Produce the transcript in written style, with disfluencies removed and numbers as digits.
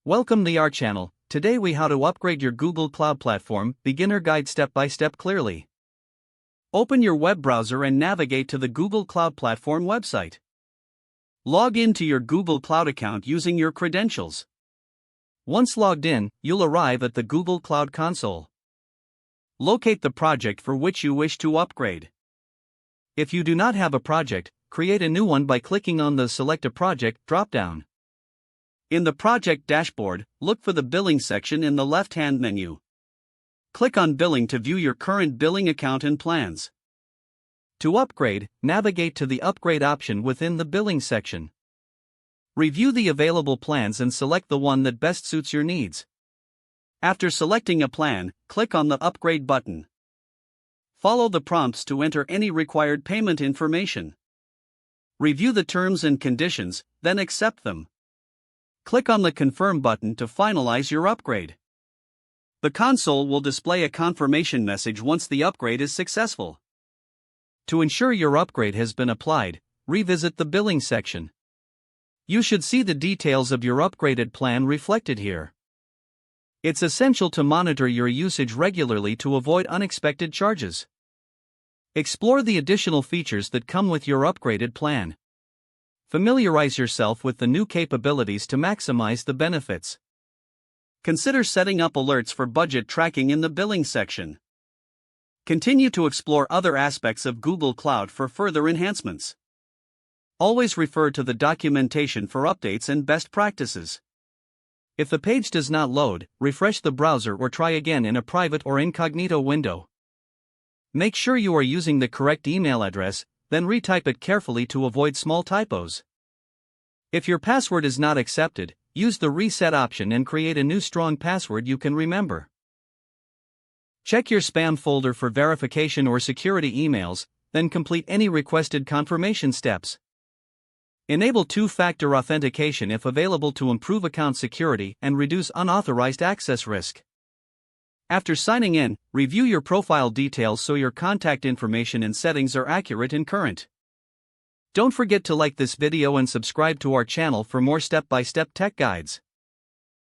Welcome to our channel. Today we how to upgrade your Google Cloud Platform, beginner guide step by step clearly. Open your web browser and navigate to the Google Cloud Platform website. Log in to your Google Cloud account using your credentials. Once logged in, you'll arrive at the Google Cloud Console. Locate the project for which you wish to upgrade. If you do not have a project, create a new one by clicking on the Select a Project drop-down. In the project dashboard, look for the Billing section in the left-hand menu. Click on Billing to view your current billing account and plans. To upgrade, navigate to the Upgrade option within the Billing section. Review the available plans and select the one that best suits your needs. After selecting a plan, click on the Upgrade button. Follow the prompts to enter any required payment information. Review the terms and conditions, then accept them. Click on the Confirm button to finalize your upgrade. The console will display a confirmation message once the upgrade is successful. To ensure your upgrade has been applied, revisit the Billing section. You should see the details of your upgraded plan reflected here. It's essential to monitor your usage regularly to avoid unexpected charges. Explore the additional features that come with your upgraded plan. Familiarize yourself with the new capabilities to maximize the benefits. Consider setting up alerts for budget tracking in the Billing section. Continue to explore other aspects of Google Cloud for further enhancements. Always refer to the documentation for updates and best practices. If the page does not load, refresh the browser or try again in a private or incognito window. Make sure you are using the correct email address, then retype it carefully to avoid small typos. If your password is not accepted, use the Reset option and create a new strong password you can remember. Check your spam folder for verification or security emails, then complete any requested confirmation steps. Enable two-factor authentication if available to improve account security and reduce unauthorized access risk. After signing in, review your profile details so your contact information and settings are accurate and current. Don't forget to like this video and subscribe to our channel for more step-by-step tech guides.